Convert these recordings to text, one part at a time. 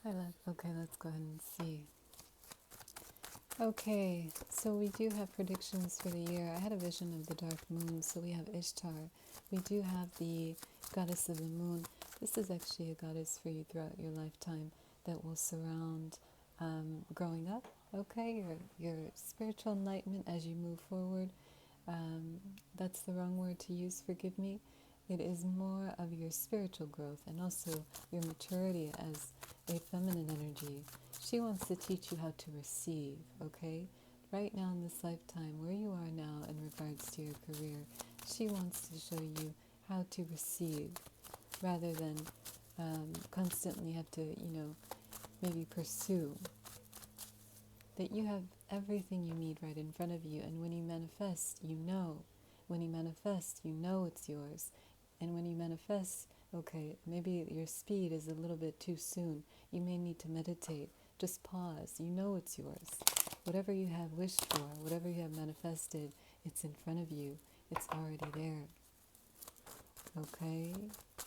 Hi, love. Okay, let's go ahead and see. Okay, so we do have predictions for the year. I had a vision of the dark moon, so we have Ishtar. We do have the goddess of the moon. This is actually a goddess for you throughout your lifetime that will surround growing up, okay? Your spiritual enlightenment as you move forward. That's the wrong word to use, forgive me. It is more of your spiritual growth and also your maturity as a feminine energy. She wants to teach you how to receive, okay? Right now in this lifetime, where you are now in regards to your career, she wants to show you how to receive rather than constantly have to, maybe pursue. That you have everything you need right in front of you, and when you manifest, you know. When you manifest, you know it's yours. And when you manifest, okay, maybe your speed is a little bit too soon. You may need to meditate. Just pause. You know it's yours. Whatever you have wished for, whatever you have manifested, it's in front of you. It's already there. Okay?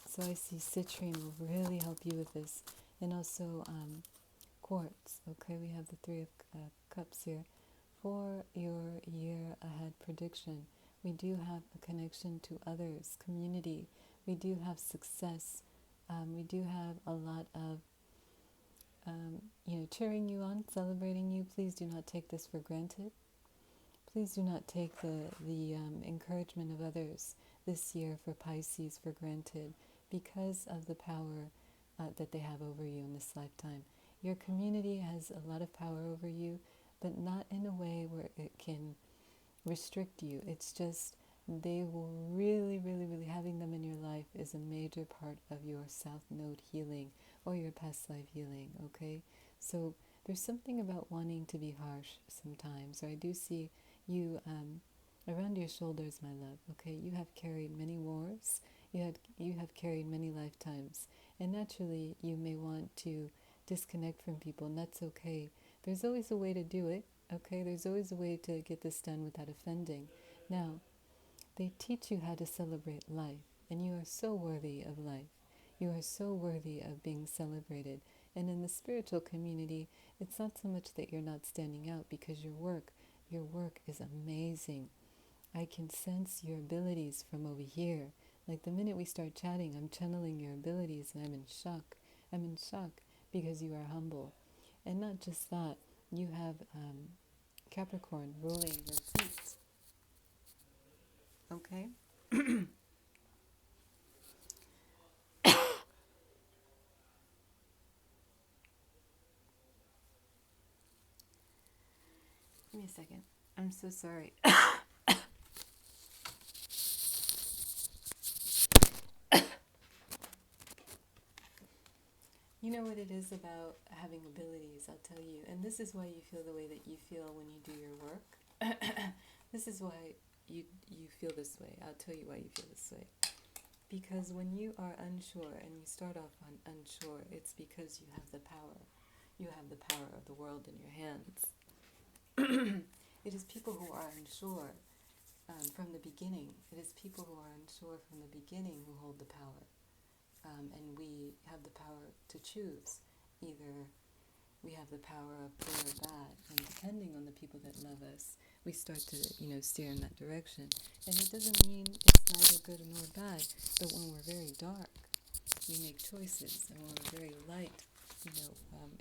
So I see citrine will really help you with this. And also quartz. Okay, we have the Three of Cups here. For your year ahead prediction, we do have a connection to others, community. We do have success. We do have a lot of, cheering you on, celebrating you. Please do not take this for granted. Please do not take the encouragement of others this year for Pisces for granted because of the power that they have over you in this lifetime. Your community has a lot of power over you, but not in a way where it can restrict you. It's just they will really, really, really, having them in your life is a major part of your South Node healing or your past life healing, okay? So there's something about wanting to be harsh sometimes. So I do see you around your shoulders, my love, okay? You have carried many wars. You have carried many lifetimes. And naturally, you may want to disconnect from people, and that's okay. There's always a way to do it. Okay, there's always a way to get this done without offending. Now, they teach you how to celebrate life, and you are so worthy of life. You are so worthy of being celebrated. And in the spiritual community, it's not so much that you're not standing out because your work is amazing. I can sense your abilities from over here. Like the minute we start chatting, I'm channeling your abilities and I'm in shock. I'm in shock because you are humble. And not just that, you have Capricorn ruling your feet. Okay? Give me a second. I'm so sorry. You know what it is about having abilities, I'll tell you. And this is why you feel the way that you feel when you do your work. This is why you feel this way. I'll tell you why you feel this way. Because when you are unsure and you start off on unsure, it's because you have the power. You have the power of the world in your hands. It is people who are unsure from the beginning. It is people who are unsure from the beginning who hold the power. And we have the power to choose. Either we have the power of good or bad, and depending on the people that love us, we start to, steer in that direction. And it doesn't mean it's neither good nor bad, but when we're very dark, we make choices, and when we're very light,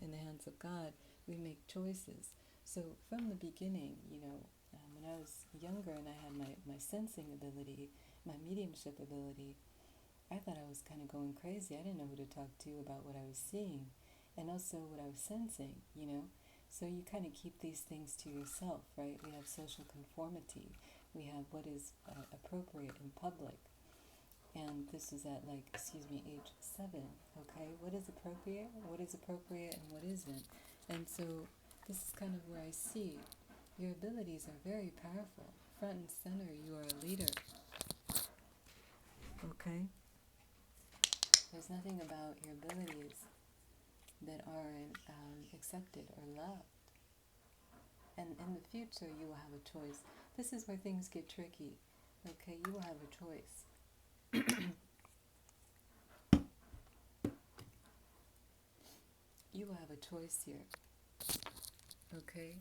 in the hands of God, we make choices. So from the beginning, when I was younger and I had my sensing ability, my mediumship ability, I thought I was kind of going crazy. I didn't know who to talk to about what I was seeing and also what I was sensing. So you kind of keep these things to yourself, right? We have social conformity. We have what is appropriate in public. And this is at age 7, okay? What is appropriate and what isn't? And so this is kind of where I see your abilities are very powerful. Front and center, you are a leader, okay? There's nothing about your abilities that aren't accepted or loved. And in the future, you will have a choice. This is where things get tricky. Okay, you will have a choice. You people have a choice here, okay?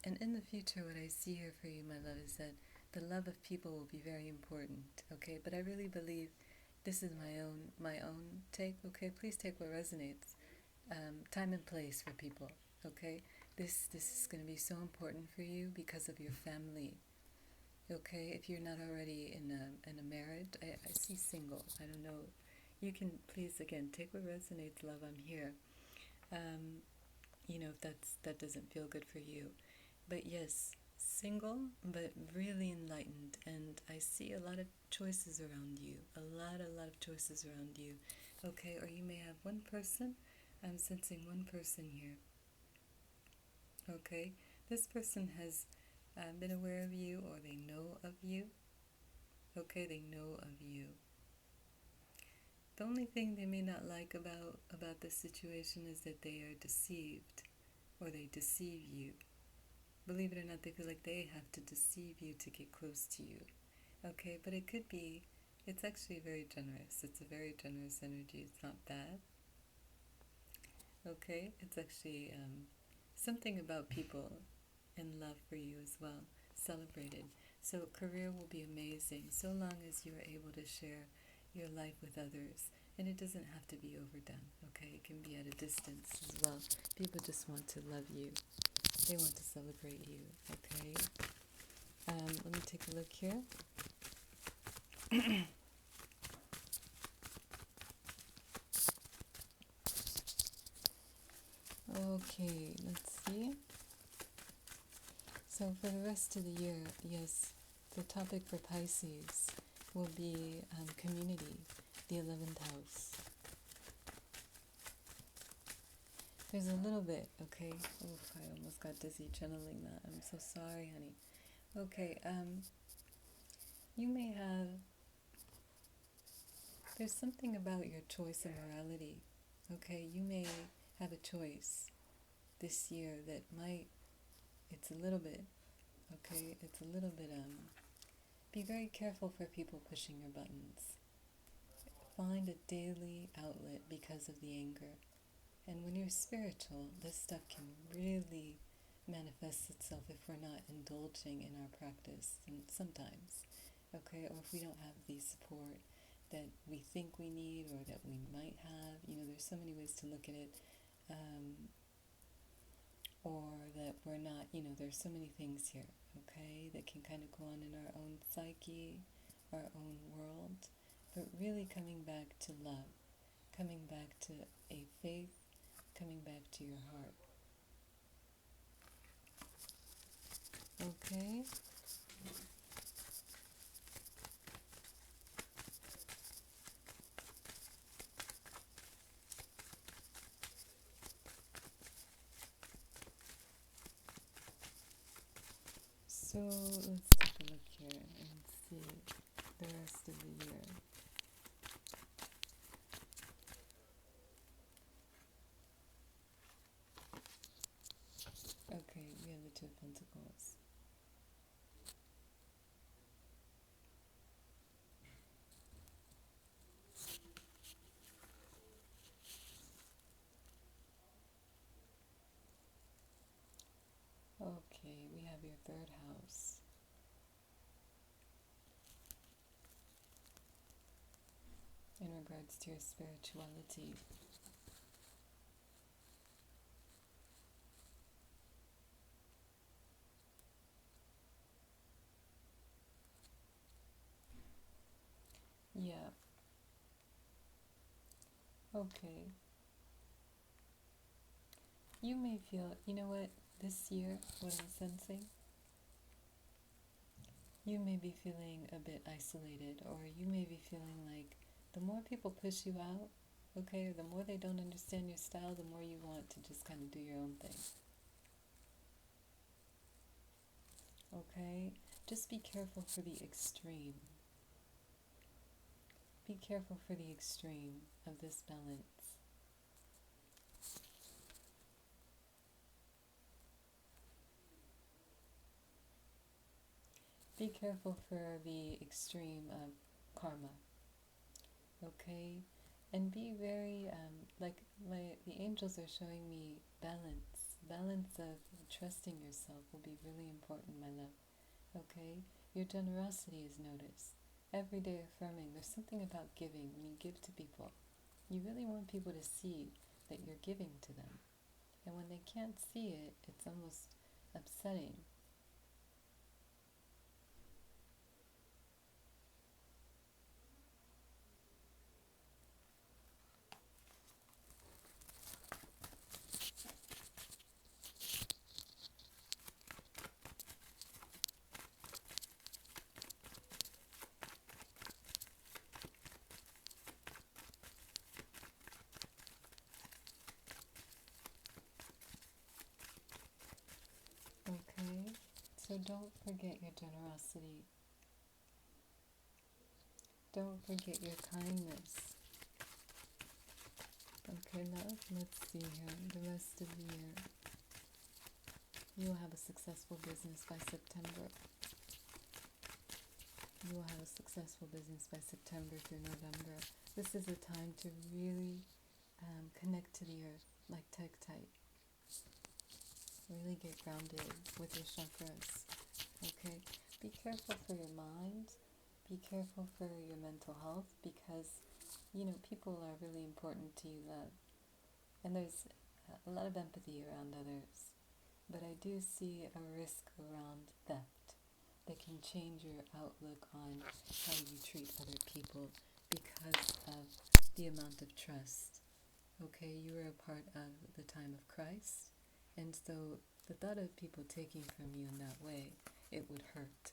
And in the future, what I see here for you, my love, is that the love of people will be very important, okay? But I really believe this is my own take, okay? Please take what resonates. Time and place for people, okay? This is going to be so important for you because of your family, okay? If you're not already in a marriage, I see single. I don't know. You can please again take what resonates, love. I'm here. If that doesn't feel good for you, but yes, single, but really enlightened, and I see a lot of choices around you. A lot of choices around you, okay? Or you may have one person. I'm sensing one person here. Okay, this person has been aware of you, or they know of you. Okay, they know of you. The only thing they may not like about this situation is that they are deceived, or they deceive you. Believe it or not, they feel like they have to deceive you to get close to you. Okay, but it could be, it's actually very generous. It's a very generous energy. It's not bad. Okay, it's actually something about people and love for you as well, celebrated. So career will be amazing so long as you are able to share your life with others. And it doesn't have to be overdone, okay? It can be at a distance as well. People just want to love you. They want to celebrate you, okay? Let me take a look here. Okay, let's see. So for the rest of the year, yes, the topic for Pisces will be community, the 11th house. There's a little bit, okay? Oof, I almost got dizzy channeling that. I'm so sorry, honey. Okay, you may have, there's something about your choice of morality, okay? You may have a choice this year that might, it's a little bit, okay? It's a little bit, be very careful for people pushing your buttons. Find a daily outlet because of the anger. And when you're spiritual, this stuff can really manifest itself if we're not indulging in our practice, and sometimes, okay, or if we don't have the support that we think we need or that we might have. There's so many ways to look at it, or that we're not, there's so many things here, okay, that can kind of go on in our own psyche, our own world, but really coming back to love, coming back to a faith, coming back to your heart. Okay? So let's take a look here and see the rest of the year. Okay, we have the Two of Pentacles. Okay, we have your third house. In regards to your spirituality. Yeah. Okay. You may feel, you know what, this year, what I'm sensing, you may be feeling a bit isolated, or you may be feeling like the more people push you out, okay, the more they don't understand your style, the more you want to just kind of do your own thing. Okay? Just be careful for the extreme. Be careful for the extreme of this balance. Be careful for the extreme of karma. Okay? And be very, like the angels are showing me balance. Balance of trusting yourself will be really important, my love. Okay? Your generosity is noticed. Every day affirming. There's something about giving. When you give to people, you really want people to see that you're giving to them. And when they can't see it, it's almost upsetting. Okay? So don't forget your generosity. Don't forget your kindness. Okay, love, let's see here. The rest of the year. You will have a successful business by September. You will have a successful business by September through November. This is a time to really connect to the earth, like Tektite. Really get grounded with your chakras. Okay? Be careful for your mind. Be careful for your mental health because, people are really important to you, love. And there's a lot of empathy around others. But I do see a risk around theft that can change your outlook on how you treat other people because of the amount of trust. Okay, you are a part of the time of Christ, and so the thought of people taking from you in that way, it would hurt.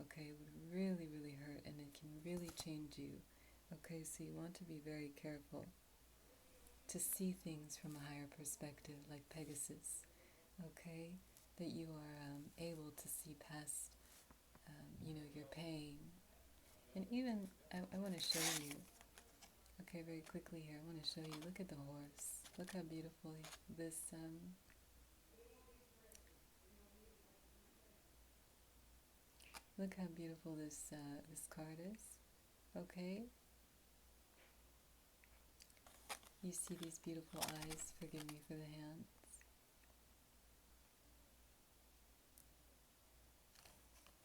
Okay, it would really, really hurt, and it can really change you. Okay, so you want to be very careful to see things from a higher perspective, like Pegasus. Okay, that you are able to see past, your pain. And even, I want to show you, okay, very quickly here, I want to show you, look at the horse. Look how beautiful this, look how beautiful this card is, okay? You see these beautiful eyes, forgive me for the hands.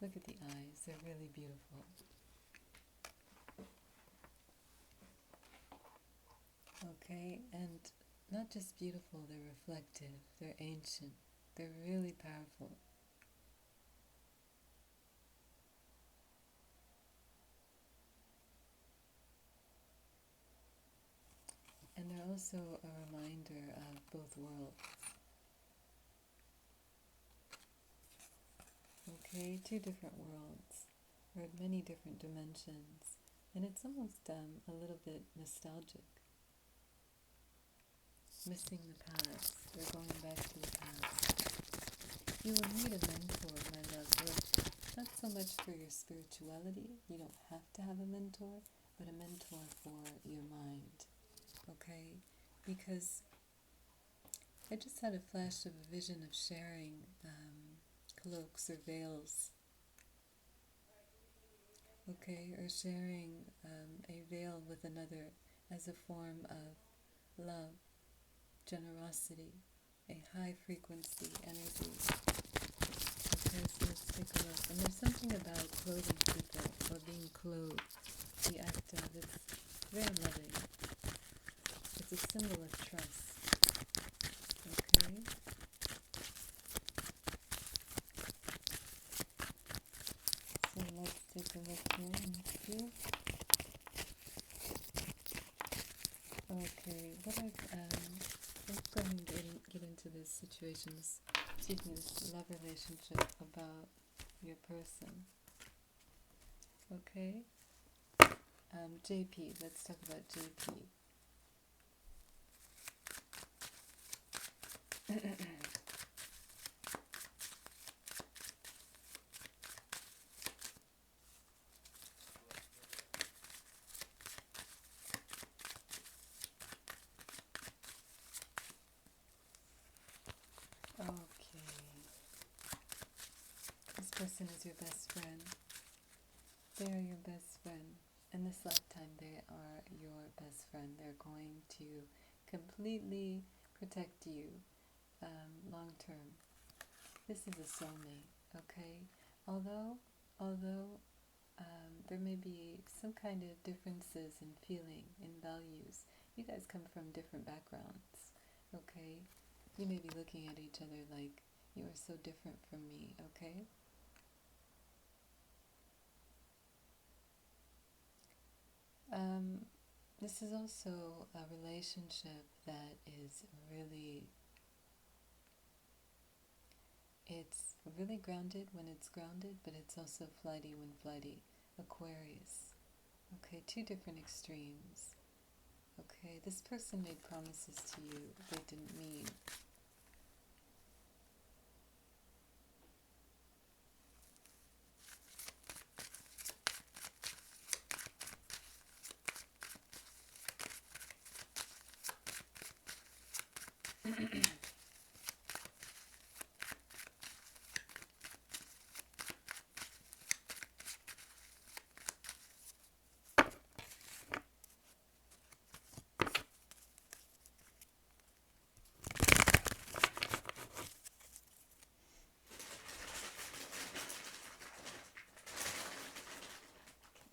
Look at the eyes, they're really beautiful. Okay, and not just beautiful, they're reflective, they're ancient, they're really powerful. And they're also a reminder of both worlds. Okay, two different worlds, or many different dimensions, and it's almost a little bit nostalgic. Missing the past, or going back to the past. You will need a mentor, my love, not so much for your spirituality, you don't have to have a mentor, but a mentor for your mind, okay? Because I just had a flash of a vision of sharing cloaks or veils, okay, or sharing a veil with another as a form of love, generosity, a high frequency energy. Okay, so let's take a look. And there's something about clothing people or being clothed, the act of, it's very loving. It's a symbol of trust. Okay? So let's take a look here and see. Okay, let's go ahead and get into this situation, this love relationship about your person. Okay? JP, let's talk about JP. Okay. This person is your best friend. They are your best friend. In this lifetime, they are your best friend. They're going to completely protect you long term. This is a soulmate, okay? Although there may be some kind of differences in feeling, in values. You guys come from different backgrounds, okay? You may be looking at each other like, you are so different from me, okay? This is also a relationship that is it's really grounded when it's grounded, but it's also flighty when flighty. Aquarius. Okay, two different extremes. Okay, this person made promises to you they didn't mean.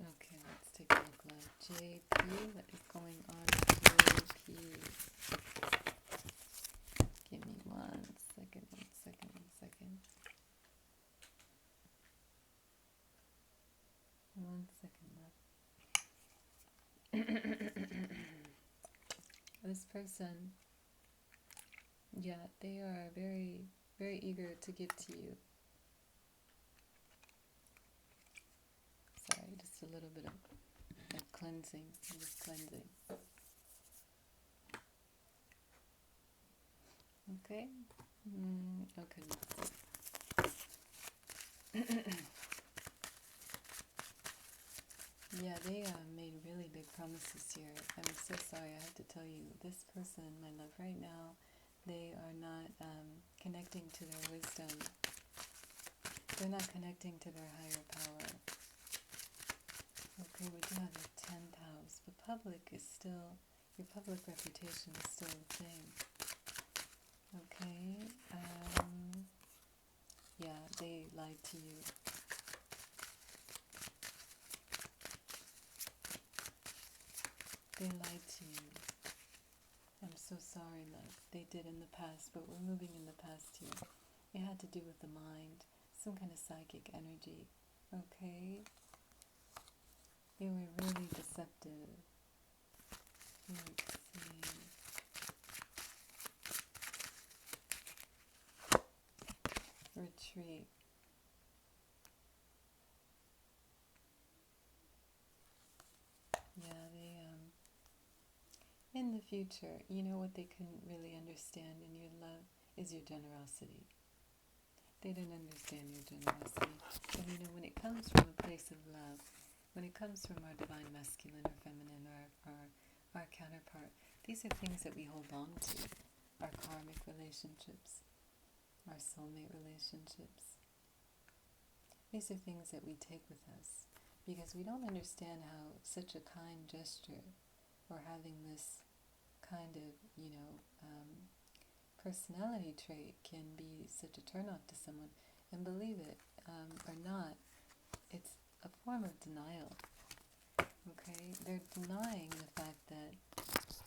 Okay, let's take a look at JP. What is going on with JP? Give me 1 second. One second left. This person, yeah, they are very, very eager to give to you. Sorry, just a little bit of cleansing. Just cleansing. Okay? Okay. Yeah, they made really big promises here. I'm so sorry, I have to tell you, this person, my love, right now, they are not connecting to their wisdom. They're not connecting to their higher power. Okay, we do have the 10th house, but public is still, your public reputation is still a thing. Okay, yeah, they lied to you. They lied to you. I'm so sorry, love. They did in the past, but we're moving in the past here. It had to do with the mind, some kind of psychic energy. Okay? They were really deceptive. Let's see. Retreat. Yeah, in the future, you know what they couldn't really understand in your love is your generosity. They didn't understand your generosity. And you know, when it comes from a place of love, when it comes from our divine masculine or feminine or our counterpart, these are things that we hold on to. Our karmic relationships, our soulmate relationships. These are things that we take with us because we don't understand how such a kind gesture or having this kind of, personality trait can be such a turn-off to someone. And believe it or not, it's a form of denial. Okay? They're denying the fact that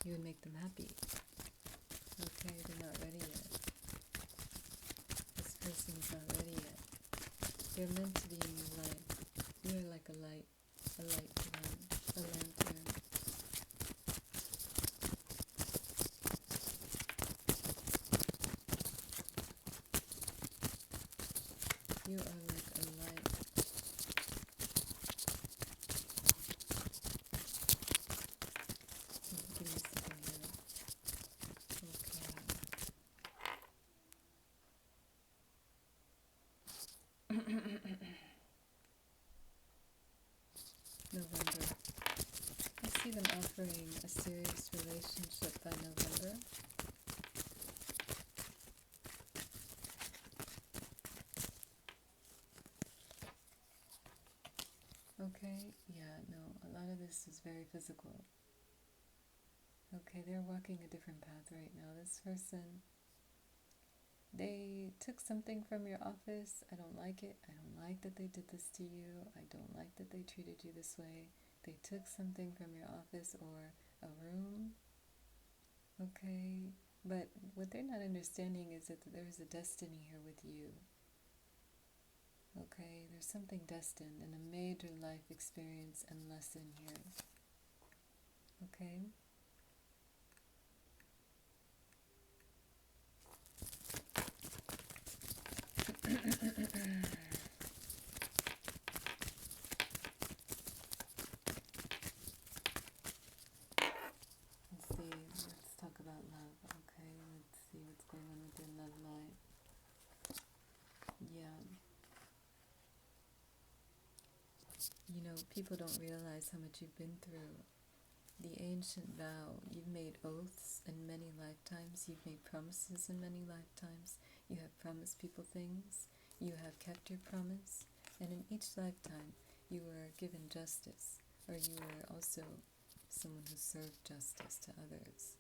you would make them happy. Okay? They're not ready yet. This person's not ready yet. They're meant to be in your life. You're like a light to them, a lantern. You are like a light. Give me a second here. Okay. November. I see them offering a serious relationship by November. Okay, yeah, no, a lot of this is very physical. Okay, they're walking a different path right now. This person, they took something from your office. I don't like it. I don't like that they did this to you. I don't like that they treated you this way. They took something from your office or a room. Okay, but what they're not understanding is that there is a destiny here with you. Okay, there's something destined and a major life experience and lesson here. Okay? Let's talk about love. Okay, let's see what's going on with your love life. Yeah. You know, people don't realize how much you've been through. The ancient vow, you've made oaths in many lifetimes, you've made promises in many lifetimes, you have promised people things, you have kept your promise, and in each lifetime you were given justice, or you were also someone who served justice to others.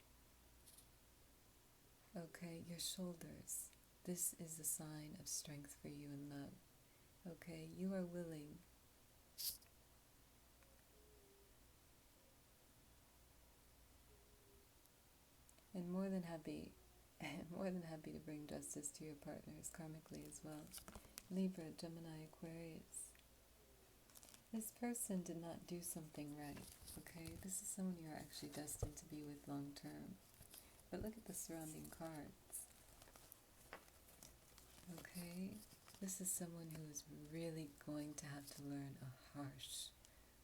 Okay, your shoulders. This is a sign of strength for you in love. Okay, you are willing and more than happy to bring justice to your partners karmically as well. Libra, Gemini, Aquarius. This person did not do something right, okay? This is someone you're actually destined to be with long term. But look at the surrounding cards. Okay? This is someone who is really going to have to learn a harsh,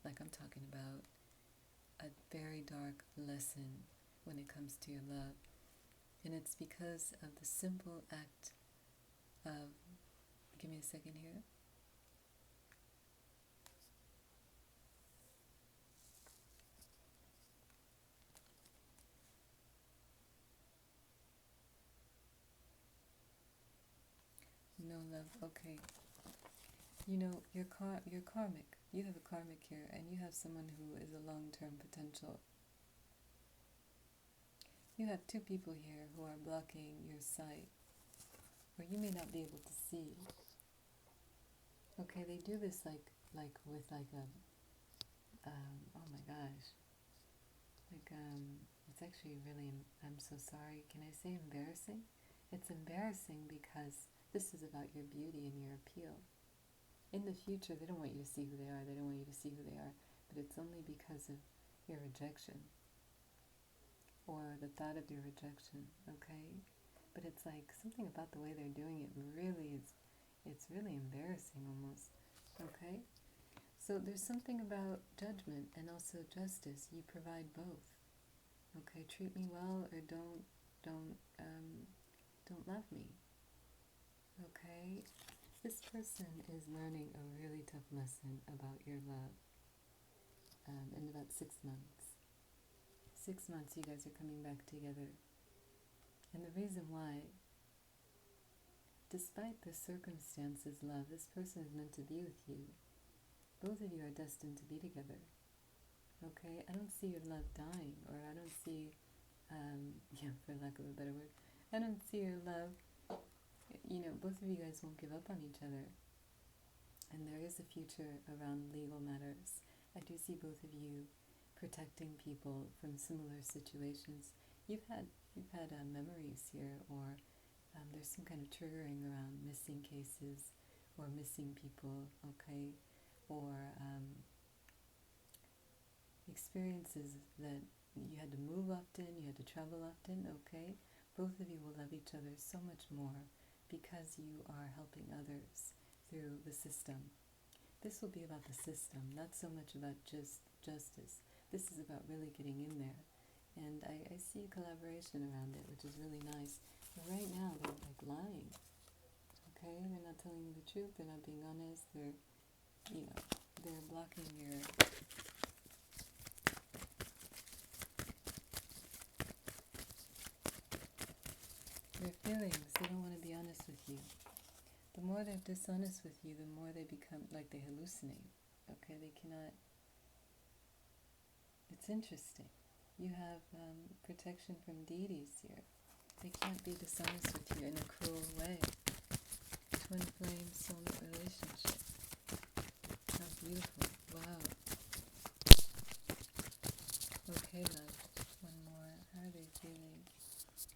like I'm talking about, a very dark lesson when it comes to your love. And it's because of the simple act of, give me a second here. No love, okay. You know, you're karmic. You have a karmic here, and you have someone who is a long-term potential. You have two people here who are blocking your sight, or you may not be able to see. Okay, they do this like with like a, oh my gosh, like it's actually really, I'm so sorry. Can I say embarrassing? It's embarrassing because this is about your beauty and your appeal. In the future, they don't want you to see who they are. They don't want you to see who they are. But it's only because of your rejection or the thought of your rejection, okay? But it's like something about the way they're doing it really is, it's really embarrassing almost, okay? So there's something about judgment and also justice. You provide both, okay? Treat me well or don't love me, okay? This person is learning a really tough lesson about your love in about 6 months. 6 months you guys are coming back together. And the reason why, despite the circumstances, love, this person is meant to be with you. Both of you are destined to be together. Okay? I don't see your love dying, or I don't see, for lack of a better word, I don't see your love, both of you guys won't give up on each other. And there is a future around legal matters. I do see both of you protecting people from similar situations. You've had memories here, or there's some kind of triggering around missing cases or missing people, okay, or experiences that you had to move often, you had to travel often, okay. Both of you will love each other so much more because you are helping others through the system. This will be about the system, not so much about just justice. This is about really getting in there. And I see a collaboration around it, which is really nice. But right now, they're like lying. Okay? They're not telling you the truth. They're not being honest. They're blocking your... their feelings. They don't want to be honest with you. The more they're dishonest with you, the more they become like they hallucinate. Okay? They cannot... It's interesting. You have protection from deities here. They can't be dishonest with you in a cruel way. Twin flame soulmate relationship. How beautiful. Wow. Okay, love. One more. How are they feeling?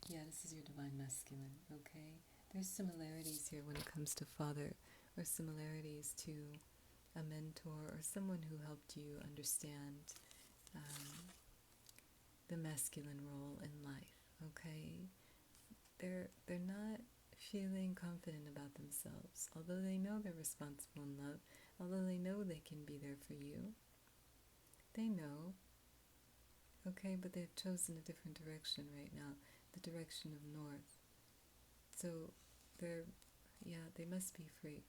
Yeah, this is your divine masculine, okay? There's similarities here when it comes to father, or similarities to a mentor or someone who helped you understand the masculine role in life, okay? They're not feeling confident about themselves, although they know they're responsible in love, although they know they can be there for you. They know, okay, but they've chosen a different direction right now, the direction of north. So they must be free.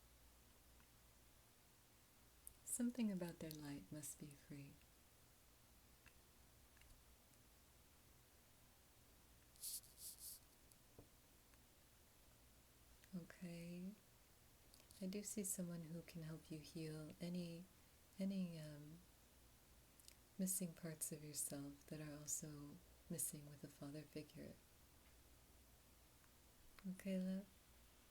Something about their light must be free. Okay. I do see someone who can help you heal any missing parts of yourself that are also missing with a father figure. Okay, love?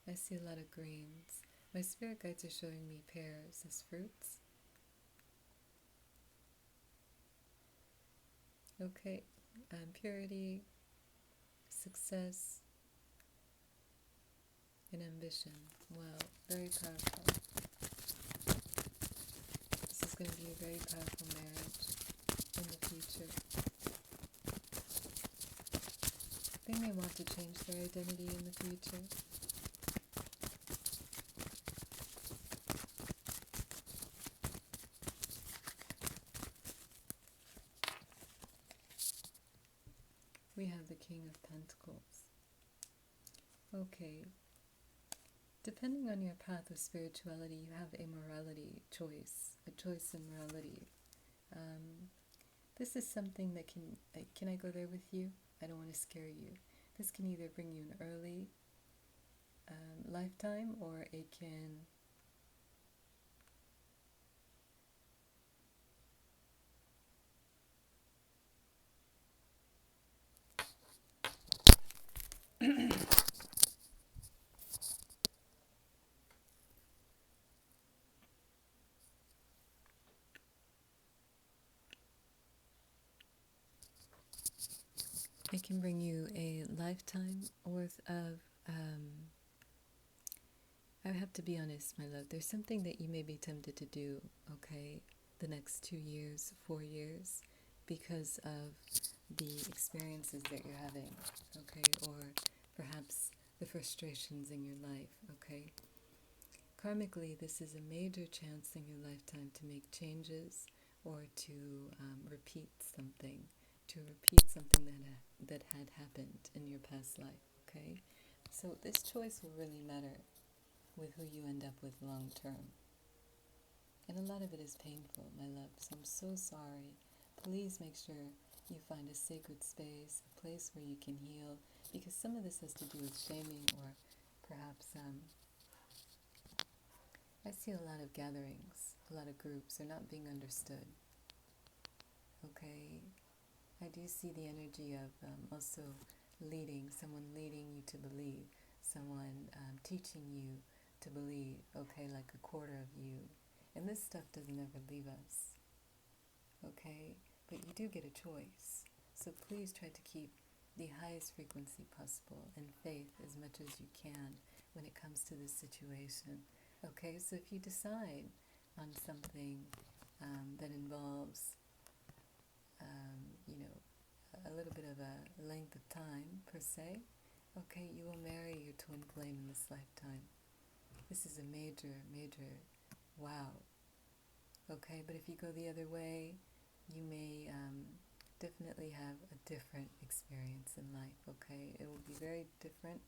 I see a lot of greens. My spirit guides are showing me pears as fruits. Okay, purity, success, and ambition. Wow, very powerful. This is going to be a very powerful marriage in the future. They may want to change their identity in the future. We have the King of Pentacles. Okay. Depending on your path of spirituality, you have a morality choice, a choice in morality. This is something that can I go there with you? I don't want to scare you. This can either bring you an early lifetime, or it can it can bring you a lifetime worth of I have to be honest, my love. There's something that you may be tempted to do, okay, the next 2 years, 4 years, because of the experiences that you're having, okay, or perhaps the frustrations in your life, okay. Karmically, this is a major chance in your lifetime to make changes, or to repeat something, that had happened in your past life, okay. So this choice will really matter with who you end up with long term. And a lot of it is painful, my love, so I'm so sorry. Please make sure you find a sacred space, a place where you can heal, because some of this has to do with shaming, or perhaps I see a lot of gatherings, a lot of groups are not being understood. Okay, I do see the energy of also someone leading you to believe, someone teaching you to believe, okay, like a quarter of you. And this stuff doesn't ever leave us, okay? But you do get a choice. So please try to keep the highest frequency possible and faith as much as you can when it comes to this situation, okay? So if you decide on something that involves, a little bit of a length of time, per se, okay, you will marry your twin flame in this lifetime. This is a major, major wow. Okay, but if you go the other way, you may definitely have a different experience in life, okay? It will be very different.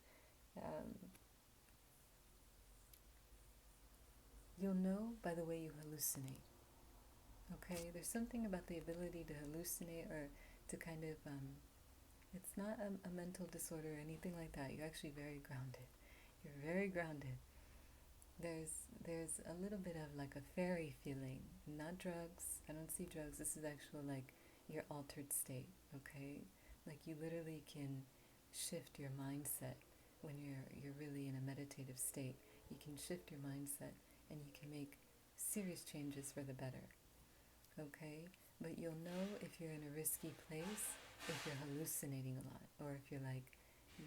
You'll know by the way you hallucinate, okay? There's something about the ability to hallucinate, or to kind of, it's not a mental disorder or anything like that. You're actually very grounded. You're very grounded. There's a little bit of like a fairy feeling, not drugs. I don't see drugs. This is actual, like, your altered state, okay? Like you literally can shift your mindset when you're really in a meditative state. You can shift your mindset and you can make serious changes for the better, okay? But you'll know if you're in a risky place if you're hallucinating a lot, or if you're like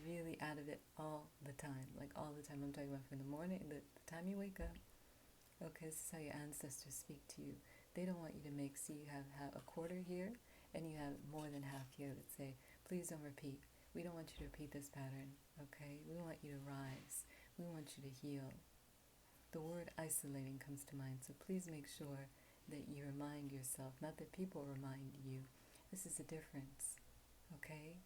really out of it all the time. Like all the time. I'm talking about from the morning, the time you wake up. Okay, this is how your ancestors speak to you. They don't want you to make, see, you have a quarter here and you have more than half here that say, please don't repeat. We don't want you to repeat this pattern, okay? We want you to rise. We want you to heal. The word isolating comes to mind, so please make sure that you remind yourself, not that people remind you. This is a difference, okay?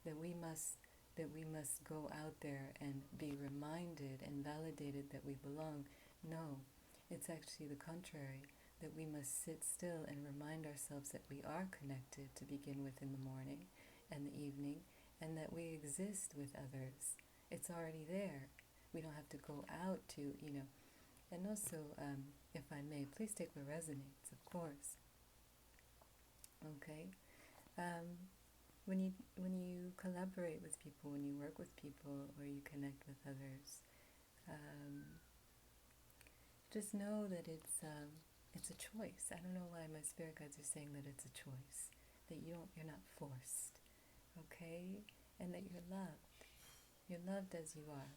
That we must go out there and be reminded and validated that we belong. No, it's actually the contrary, that we must sit still and remind ourselves that we are connected to begin with in the morning and the evening, and that we exist with others. It's already there. We don't have to go out to, and also, if I may, please take what resonates, of course. Okay? When you collaborate with people, when you work with people, or you connect with others, just know that it's a choice. I don't know why my spirit guides are saying that it's a choice, that you're not forced, okay? And that you're loved. You're loved as you are.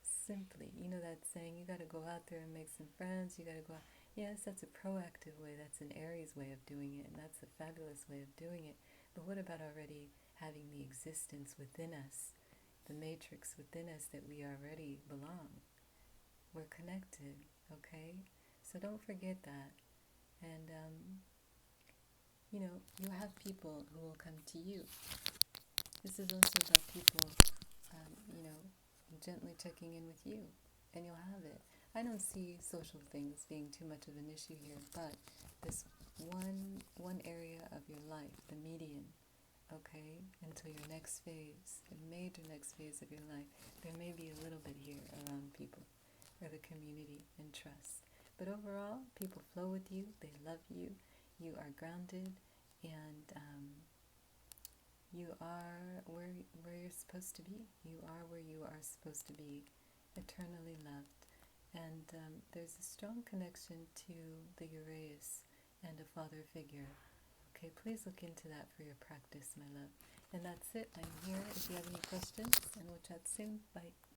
Simply, that saying, you got to go out there and make some friends, you got to go out. Yes, that's a proactive way, that's an Aries way of doing it, and that's a fabulous way of doing it. But what about already having the existence within us, the matrix within us, that we already belong? We're connected, okay? So don't forget that. And, you have people who will come to you. This is also about people, gently checking in with you, and you'll have it. I don't see social things being too much of an issue here, but this one area of your life, the median, okay, until your next phase, the major next phase of your life, there may be a little bit here around people or the community and trust. But overall, people flow with you, they love you, you are grounded, and you are where you're supposed to be. You are where you are supposed to be, eternally loved. And there's a strong connection to the Uraeus and a father figure. Okay, please look into that for your practice, my love. And that's it. I'm here if you have any questions, and we'll chat soon. Bye.